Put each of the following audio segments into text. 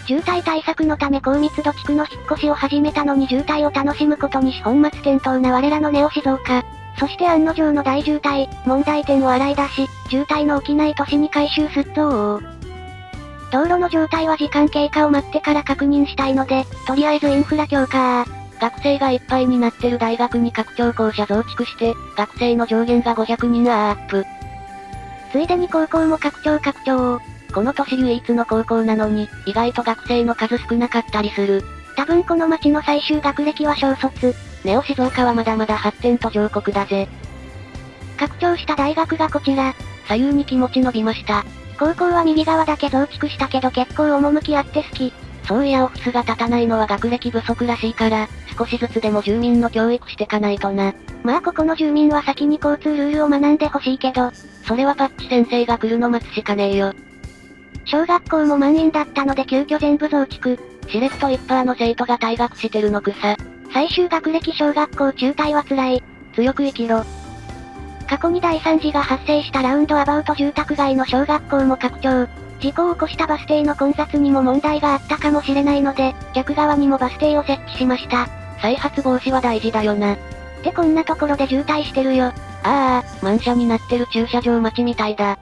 渋滞対策のため高密度地区の引っ越しを始めたのに渋滞を楽しむことにし本末転倒な我らのネオ静岡。そして案の定の大渋滞、問題点を洗い出し、渋滞の起きない都市に回収出動。道路の状態は時間経過を待ってから確認したいので、とりあえずインフラ強化。学生がいっぱいになってる大学に拡張校舎増築して、学生の上限が500人アップ。ついでに高校も拡張。この都市唯一の高校なのに、意外と学生の数少なかったりする。多分この町の最終学歴は小卒。ネオ静岡はまだまだ発展途上国だぜ。拡張した大学がこちら。左右に気持ち伸びました。高校は右側だけ増築したけど結構趣あって好き。そういやオフィスが立たないのは学歴不足らしいから、少しずつでも住民の教育してかないとな。まあここの住民は先に交通ルールを学んでほしいけど、それはパッチ先生が来るの待つしかねえよ。小学校も満員だったので急遽全部増築。しれっと1%の生徒が退学してるのくさ。最終学歴小学校中退は辛い。強く生きろ。過去に大惨事が発生したラウンドアバウト住宅街の小学校も拡張。事故を起こしたバス停の混雑にも問題があったかもしれないので、逆側にもバス停を設置しました。再発防止は大事だよな。ってこんなところで渋滞してるよ。満車になってる駐車場待ちみたいだ。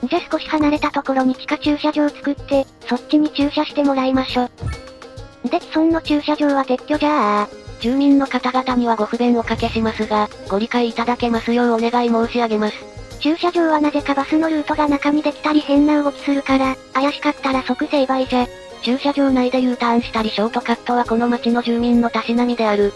じゃ少し離れたところに地下駐車場作って、そっちに駐車してもらいましょ。で既存の駐車場は撤去じゃあ。住民の方々にはご不便おかけしますが、ご理解いただけますようお願い申し上げます。駐車場はなぜかバスのルートが中にできたり変な動きするから、怪しかったら即成敗じゃ。駐車場内で U ターンしたりショートカットはこの町の住民のたしなみである。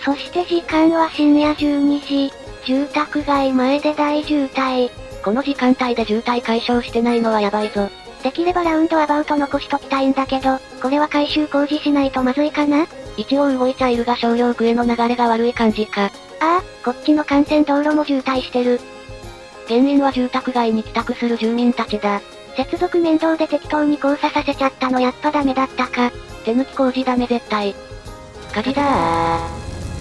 そして時間は深夜12時。住宅街前で大渋滞。この時間帯で渋滞解消してないのはやばいぞ。できればラウンドアバウト残しときたいんだけど、これは改修工事しないとまずいかな？一応動いちゃいるが少量区への流れが悪い感じか。こっちの幹線道路も渋滞してる。原因は住宅街に帰宅する住民たちだ。接続面倒で適当に交差させちゃったのやっぱダメだったか。手抜き工事ダメ絶対。火事だ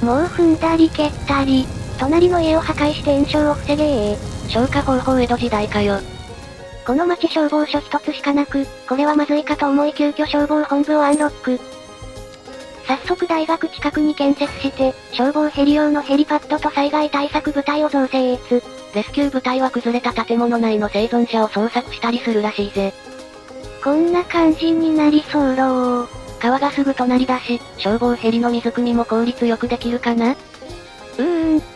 ー。もう踏んだり蹴ったり、隣の家を破壊して延焼を防げー。消火方法江戸時代かよ。この町消防署一つしかなく、これはまずいかと思い急遽消防本部をアンロック。早速大学近くに建設して、消防ヘリ用のヘリパッドと災害対策部隊を造成。レスキュー部隊は崩れた建物内の生存者を捜索したりするらしいぜ。こんな感じになりそうろー。川がすぐ隣だし、消防ヘリの水汲みも効率よくできるかな？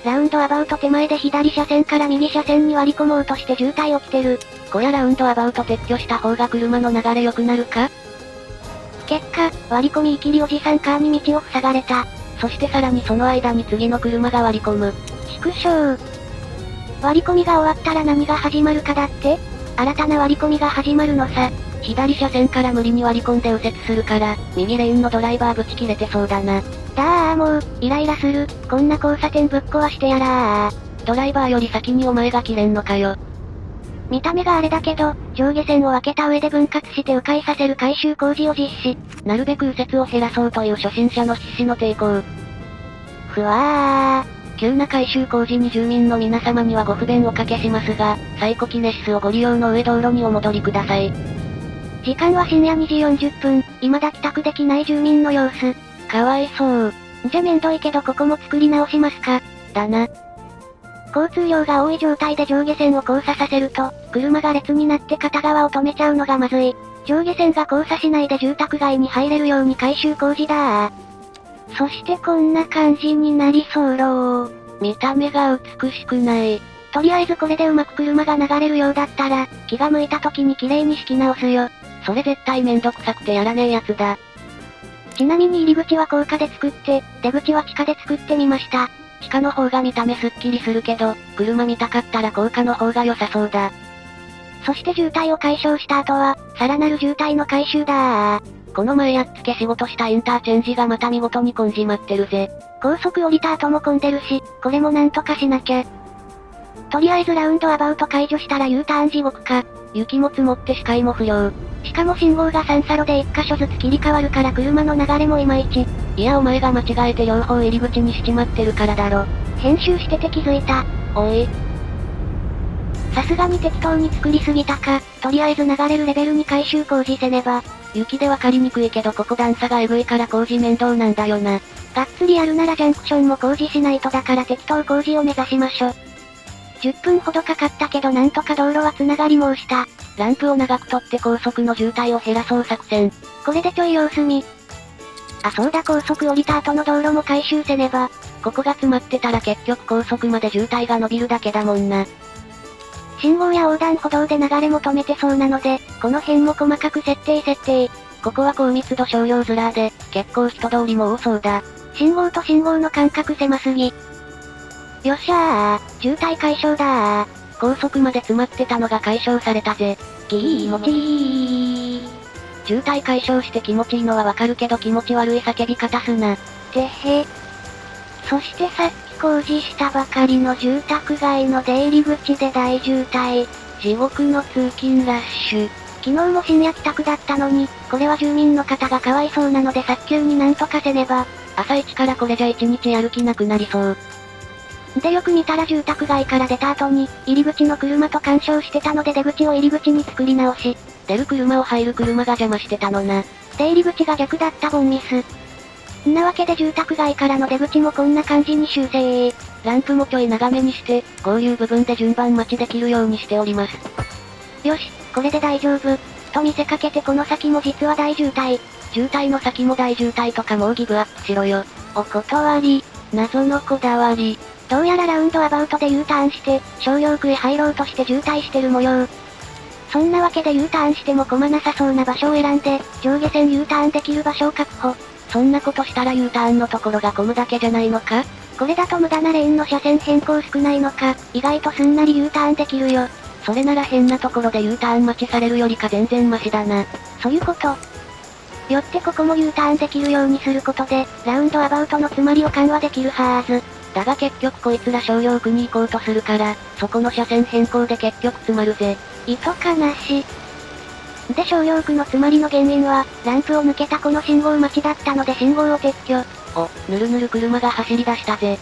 ラウンドアバウト手前で左車線から右車線に割り込もうとして渋滞起きてる。こりゃラウンドアバウト撤去した方が車の流れ良くなるか？結果、割り込みイキリおじさんカーに道を塞がれた。そしてさらにその間に次の車が割り込む。畜生。割り込みが終わったら何が始まるかだって？新たな割り込みが始まるのさ。左車線から無理に割り込んで右折するから、右レーンのドライバーブチ切れてそうだな。もう、イライラする。こんな交差点ぶっ壊してやらー。ドライバーより先にお前が切れんのかよ。見た目があれだけど、上下線を分けた上で分割して迂回させる改修工事を実施。なるべく右折を減らそうという初心者の必死の抵抗。ふわー。急な改修工事に住民の皆様にはご不便おかけしますが、サイコキネシスをご利用の上道路にお戻りください。時間は深夜2時40分、未だ帰宅できない住民の様子。かわいそう。じゃめんどいけどここも作り直しますか。だな。交通量が多い状態で上下線を交差させると、車が列になって片側を止めちゃうのがまずい。上下線が交差しないで住宅街に入れるように改修工事だー。そしてこんな感じになりそうろー。見た目が美しくない。とりあえずこれでうまく車が流れるようだったら、気が向いた時に綺麗に敷き直すよ。それ絶対めんどくさくてやらねえやつだ。ちなみに入り口は高架で作って、出口は地下で作ってみました。地下の方が見た目すっきりするけど、車見たかったら高架の方が良さそうだ。そして渋滞を解消した後は、さらなる渋滞の回収だー。この前やっつけ仕事したインターチェンジがまた見事に混じまってるぜ。高速降りた後も混んでるし、これもなんとかしなきゃ。とりあえずラウンドアバウト解除したら U ターン地獄か。雪も積もって視界も不良。しかも信号が3差路で1箇所ずつ切り替わるから車の流れもいまいち。いやお前が間違えて両方入り口にしちまってるからだろ。編集してて気づいた。おい。さすがに適当に作りすぎたか、とりあえず流れるレベルに改修工事せねば。雪でわかりにくいけどここ段差がえぐいから工事面倒なんだよな。がっつりやるならジャンクションも工事しないとだから適当工事を目指しましょ。10分ほどかかったけどなんとか道路は繋がり申した。ランプを長く取って高速の渋滞を減らそう作戦。これでちょい様子見。あ、そうだ高速降りた後の道路も回収せねば。ここが詰まってたら結局高速まで渋滞が伸びるだけだもんな。信号や横断歩道で流れも止めてそうなので、この辺も細かく設定。ここは高密度商用ズラーで、結構人通りも多そうだ。信号と信号の間隔狭すぎ。よっしゃー、渋滞解消だー。高速まで詰まってたのが解消されたぜ。気持ちいい。渋滞解消して気持ちいいのはわかるけど気持ち悪い叫び方すな。てへ。そしてさっき工事したばかりの住宅街の出入り口で大渋滞。地獄の通勤ラッシュ。昨日も深夜帰宅だったのに、これは住民の方がかわいそうなので早急になんとかせねば。朝一からこれじゃ一日やる気なくなりそう。でよく見たら住宅街から出た後に、入り口の車と干渉してたので出口を入り口に作り直し。出る車を入る車が邪魔してたのな。出入り口が逆だったボンミス。んなわけで住宅街からの出口もこんな感じに修正。ランプもちょい長めにして、こういう部分で順番待ちできるようにしております。よし、これで大丈夫。と見せかけてこの先も実は大渋滞。渋滞の先も大渋滞とかもうギブアップしろよ。お断り。謎のこだわり。どうやらラウンドアバウトで U ターンして、商用区へ入ろうとして渋滞してる模様。そんなわけで U ターンしても混まなさそうな場所を選んで、上下線 U ターンできる場所を確保。そんなことしたら U ターンのところが混むだけじゃないのか？これだと無駄なレーンの車線変更少ないのか、意外とすんなり U ターンできるよ。それなら変なところで U ターン待ちされるよりか全然マシだな。そういうこと。よってここも U ターンできるようにすることで、ラウンドアバウトの詰まりを緩和できるはず。だが結局こいつら商用区に行こうとするから、そこの車線変更で結局詰まるぜ。意図かなし。で商用区の詰まりの原因は、ランプを抜けたこの信号待ちだったので信号を撤去。お、ぬるぬる車が走り出したぜ。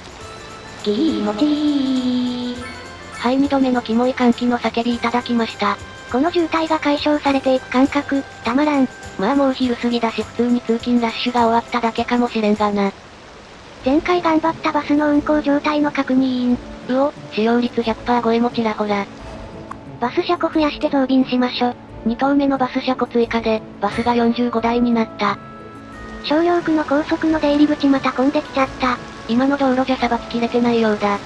気持ちいい。はい、2度目のキモい歓喜の叫びいただきました。この渋滞が解消されていく感覚、たまらん。まあもう昼過ぎだし普通に通勤ラッシュが終わっただけかもしれんがな。前回頑張ったバスの運行状態の確認。うお、使用率 100% 超えもちらほら。バス車庫増やして増便しましょ。2頭目のバス車庫追加で、バスが45台になった。商用区の高速の出入り口また混んできちゃった。今の道路じゃさばききれてないようだ。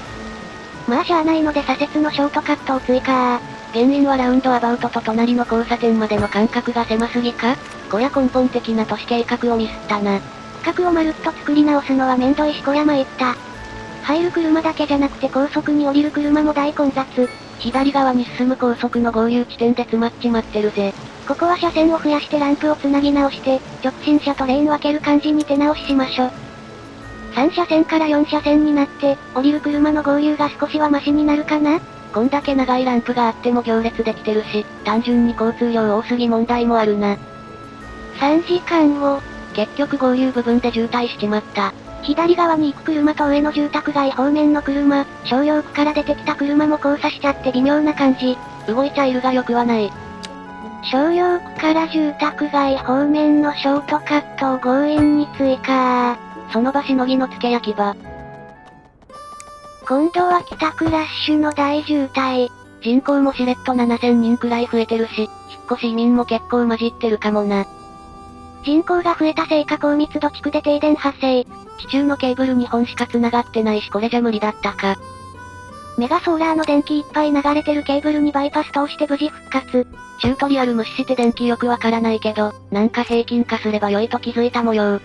まあしゃあないので左折のショートカットを追加。原因はラウンドアバウトと隣の交差点までの間隔が狭すぎか？こりゃ根本的な都市計画をミスったな。区画をまるっと作り直すのはめんどいしこりゃ参った。入る車だけじゃなくて高速に降りる車も大混雑。左側に進む高速の合流地点で詰まっちまってるぜ。ここは車線を増やしてランプをつなぎ直して、直進車とレーン分ける感じに手直ししましょ。3車線から4車線になって、降りる車の合流が少しはマシになるかな？こんだけ長いランプがあっても行列できてるし、単純に交通量多すぎ問題もあるな。3時間後、結局合流部分で渋滞しちまった。左側に行く車と上の住宅街方面の車、商用区から出てきた車も交差しちゃって微妙な感じ。動いちゃいるが良くはない。商用区から住宅街方面のショートカットを強引に追加。その場しのぎの付け焼き場。今度は帰宅ラッシュの大渋滞。人口もしれっと7000人くらい増えてるし、引っ越し移民も結構混じってるかもな。人口が増えたせいか高密度地区で停電発生。地中のケーブル2本しか繋がってないしこれじゃ無理だったか。メガソーラーの電気いっぱい流れてるケーブルにバイパス通して無事復活。チュートリアル無視して電気よくわからないけど、なんか平均化すれば良いと気づいた模様。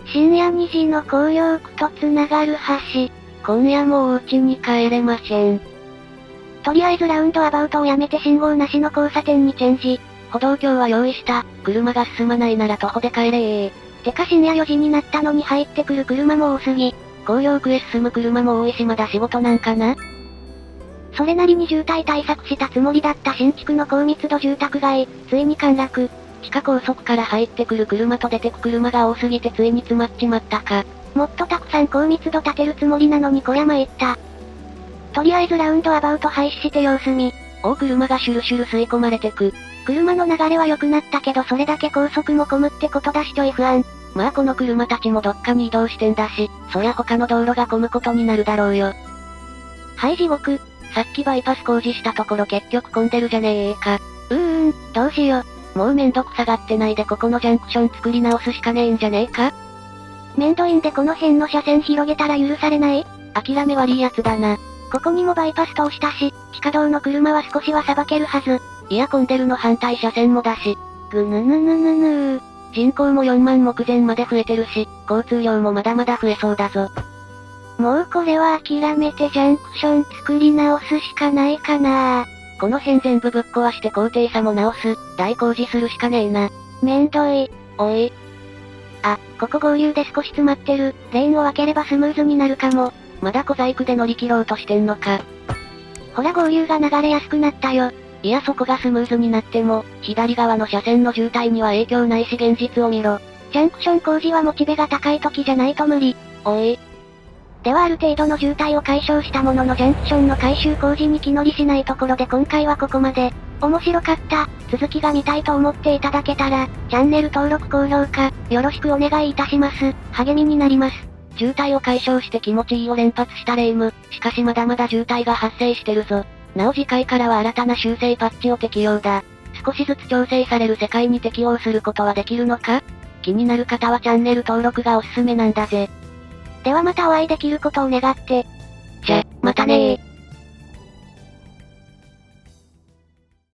深夜2時の紅葉区と繋がる橋。今夜もお家に帰れません。とりあえずラウンドアバウトをやめて信号なしの交差点にチェンジ。歩道橋は用意した。車が進まないなら徒歩で帰れー。てか深夜4時になったのに入ってくる車も多すぎ。紅葉区へ進む車も多いしまだ仕事なんかな？それなりに渋滞対策したつもりだった新築の高密度住宅街、ついに陥落。地下高速から入ってくる車と出てく車が多すぎてついに詰まっちまったか。もっとたくさん高密度建てるつもりなのにこりゃ参った。とりあえずラウンドアバウト廃止して様子見。車がシュルシュル吸い込まれてく。車の流れは良くなったけどそれだけ高速も混むってことだしちょい不安。まあこの車たちもどっかに移動してんだし、そりゃ他の道路が混むことになるだろうよ。はい地獄。さっきバイパス工事したところ結局混んでるじゃねえか。どうしよう。もうめんどくさがってないでここのジャンクション作り直すしかねえんじゃねえか。めんどいんでこの辺の車線広げたら許されない？諦め悪いやつだな。ここにもバイパス通したし、地下道の車は少しはさばけるはず。いや混んでるの反対車線もだし。ぐぬぬぬぬぬー。人口も4万目前まで増えてるし、交通量もまだまだ増えそうだぞ。もうこれは諦めてジャンクション作り直すしかないかな。この辺全部ぶっ壊して高低差も直す、大工事するしかねえな。めんどい。おい。あ、ここ合流で少し詰まってる。レーンを分ければスムーズになるかも。まだ小細工で乗り切ろうとしてんのか。ほら合流が流れやすくなったよ。いやそこがスムーズになっても、左側の車線の渋滞には影響ないし現実を見ろ。ジャンクション工事はモチベが高い時じゃないと無理。おい。ではある程度の渋滞を解消したもののジャンクションの改修工事に気乗りしないところで今回はここまで。面白かった。続きが見たいと思っていただけたら、チャンネル登録高評価、よろしくお願いいたします。励みになります。渋滞を解消して気持ちいいを連発したレイム。しかしまだまだ渋滞が発生してるぞ。なお次回からは新たな修正パッチを適用だ。少しずつ調整される世界に適応することはできるのか？気になる方はチャンネル登録がおすすめなんだぜ。ではまたお会いできることを願って。じゃ、またねー。